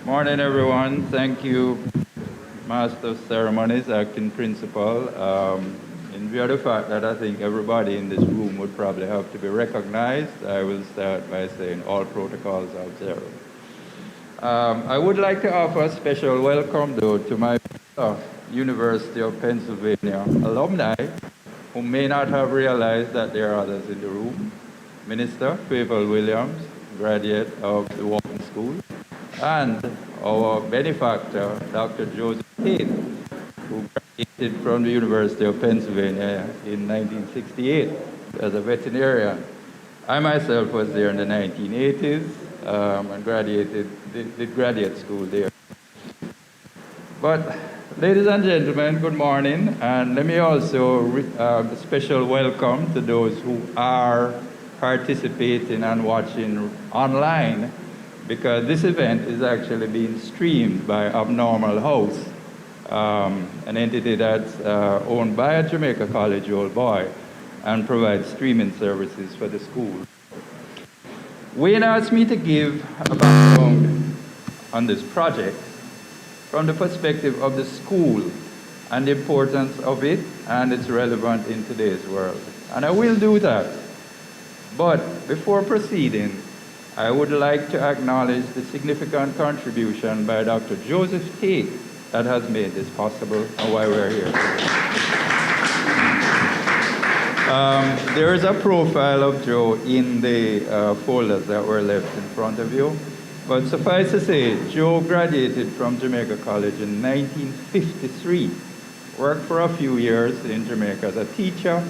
Morning, everyone. Thank you, Master of Ceremonies, Acting Principal. In view of the fact that I think everybody in this room would probably have to be recognized, I will start by saying all protocols are observed. I would like to offer a special welcome, though, to my University of Pennsylvania alumni who may not have realized that there are others in the room. Minister Favour Williams, graduate of the Walton School, and our benefactor, Dr. Joseph Tait, who graduated from the University of Pennsylvania in 1968 as a veterinarian. I myself was there in the 1980s and did graduate school there. But ladies and gentlemen, good morning, and let me also a special welcome to those who are participating and watching online, because this event is actually being streamed by Abnormal House, an entity that's owned by a Jamaica College old boy and provides streaming services for the school. Wayne asked me to give a background on this project from the perspective of the school and the importance of it and its relevance in today's world. And I will do that. But before proceeding, I would like to acknowledge the significant contribution by Dr. Joseph Tait that has made this possible and why we're here. There is a profile of Joe in the folders that were left in front of you. But suffice to say, Joe graduated from Jamaica College in 1953, worked for a few years in Jamaica as a teacher,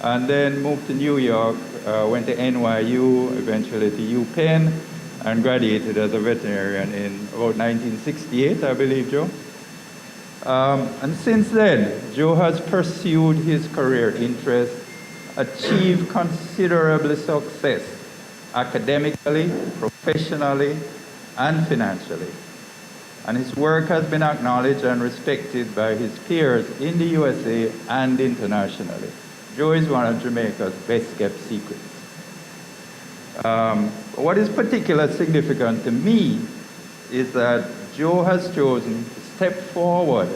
and then moved to New York, went to NYU, eventually to UPenn, and graduated as a veterinarian in about 1968, I believe, Joe. And since then, Joe has pursued his career interests, achieved considerable success academically, professionally, and financially. And his work has been acknowledged and respected by his peers in the USA and internationally. Joe is one of Jamaica's best-kept secrets. What is particularly significant to me is that Joe has chosen to step forward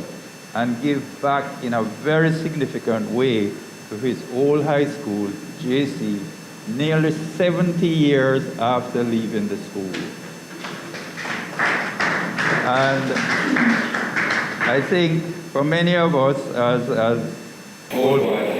and give back in a very significant way to his old high school, JC, nearly 70 years after leaving the school. And I think for many of us as old ones,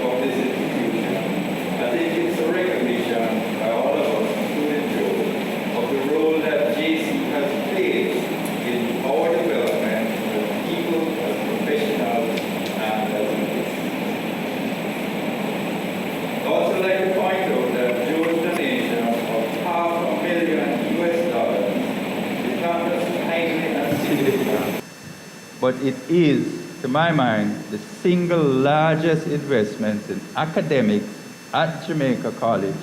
but it is, to my mind, the single largest investment in academics at Jamaica College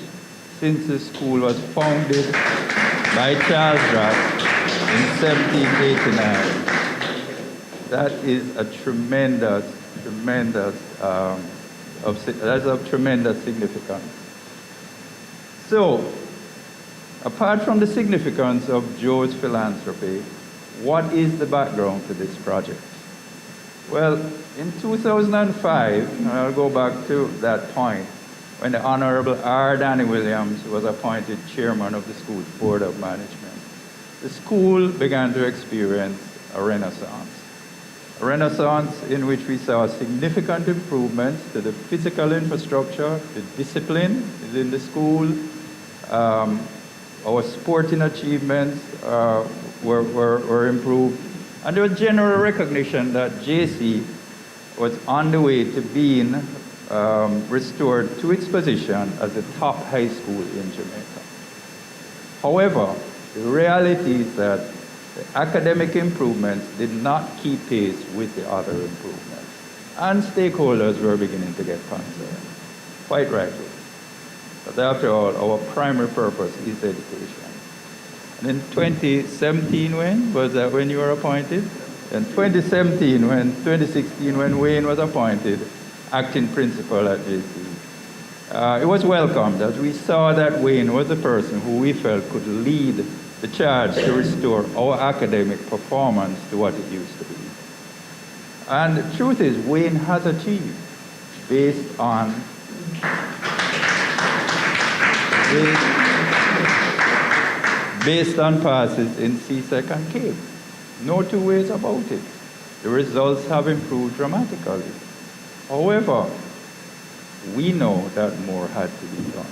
since the school was founded by Charles Dratt in 1789. That is a that's of tremendous significance. So, apart from the significance of Joe's philanthropy, what is the background to this project? Well, in 2005, and I'll go back to that point, when the Honorable R. Danny Williams was appointed chairman of the school's Board of Management, the school began to experience a renaissance. A renaissance in which we saw significant improvements to the physical infrastructure, the discipline within the school, our sporting achievements were improved, and there was general recognition that JC was on the way to being restored to its position as the top high school in Jamaica. However, the reality is that the academic improvements did not keep pace with the other improvements, and stakeholders were beginning to get concerned, quite rightly. But after all, our primary purpose is education. And in 2017, was that when you were appointed? In 2016, when Wayne was appointed acting principal at JC, it was welcomed as we saw that Wayne was a person who we felt could lead the charge to restore our academic performance to what it used to be. And the truth is, Wayne has achieved based on passes in C-Sec and CAPE. No two ways about it. The results have improved dramatically. However, we know that more had to be done.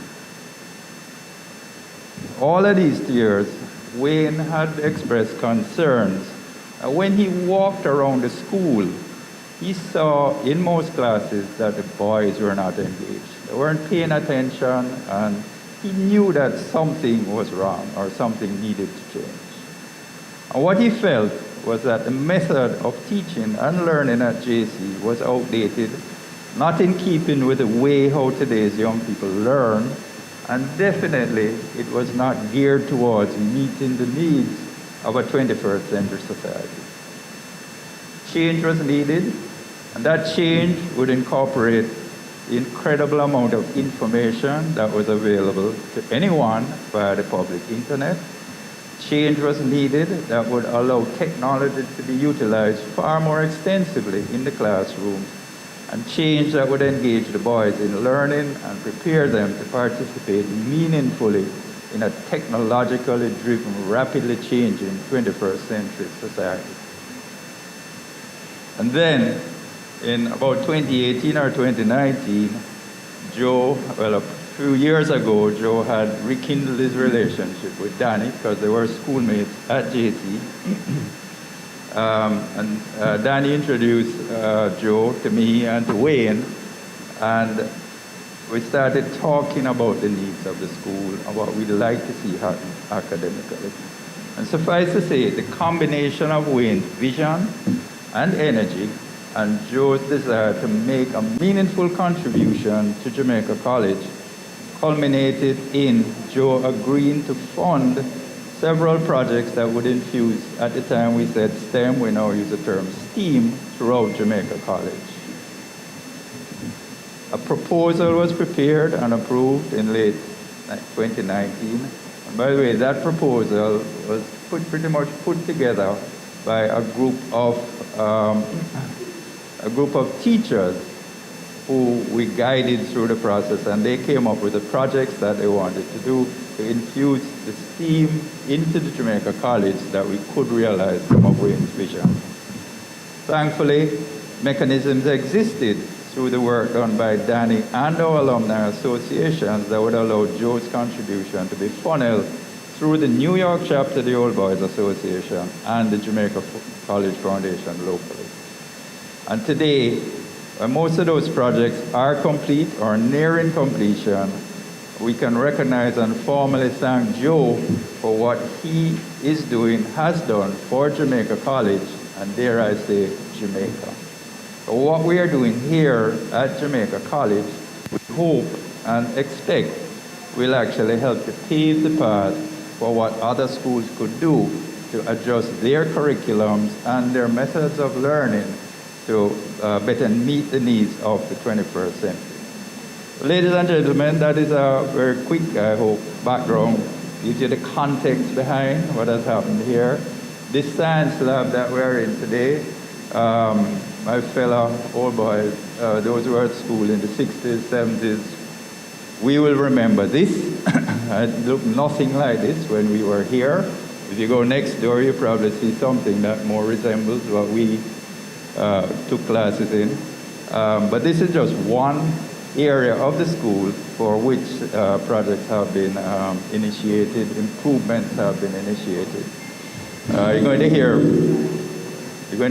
All of these years, Wayne had expressed concerns. When he walked around the school, he saw in most classes that the boys were not engaged. They weren't paying attention, and he knew that something was wrong or something needed to change. And what he felt was that the method of teaching and learning at JC was outdated, not in keeping with the way how today's young people learn, and definitely it was not geared towards meeting the needs of a 21st century society. Change was needed, and that change would incorporate the incredible amount of information that was available to anyone via the public internet. Change was needed that would allow technology to be utilized far more extensively in the classroom, and change that would engage the boys in learning and prepare them to participate meaningfully in a technologically driven, rapidly changing 21st century society. And then, in about 2018 or 2019, a few years ago, Joe had rekindled his relationship with Danny because they were schoolmates at JC. Danny introduced Joe to me and to Wayne, and we started talking about the needs of the school and what we'd like to see happen academically. And suffice to say, the combination of Wayne's vision and energy and Joe's desire to make a meaningful contribution to Jamaica College culminated in Joe agreeing to fund several projects that would infuse, at the time we said STEM, we now use the term STEAM, throughout Jamaica College. A proposal was prepared and approved in late 2019. And by the way, that proposal was pretty much put together by a group of teachers who we guided through the process, and they came up with the projects that they wanted to do to infuse the STEAM into the Jamaica College that we could realize some of Wayne's vision. Thankfully, mechanisms existed through the work done by Danny and our alumni associations that would allow Joe's contribution to be funneled through the New York chapter of the Old Boys Association and the Jamaica College Foundation locally. And today, when most of those projects are complete or nearing completion, we can recognize and formally thank Joe for what he is doing, has done for Jamaica College, and dare I say, Jamaica. So what we are doing here at Jamaica College, we hope and expect will actually help to pave the path for what other schools could do to adjust their curriculums and their methods of learning to better meet the needs of the 21st century. Ladies and gentlemen, that is a very quick, I hope, background. Gives you the context behind what has happened here. This science lab that we're in today, my fellow old boys, those who were at school in the 60s, 70s, we will remember this. It looked nothing like this when we were here. If you go next door, you probably see something that more resembles what we took classes in. But this is just one area of the school for which projects have been initiated, improvements have been initiated. You're going to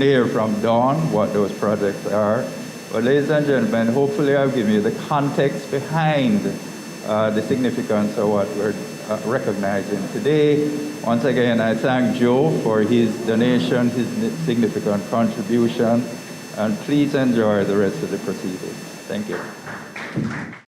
hear from Dawn what those projects are. But ladies and gentlemen, hopefully I've given you the context behind the significance of what we're recognizing today. Once again, I thank Joe for his donation, his significant contribution, and please enjoy the rest of the proceedings. Thank you.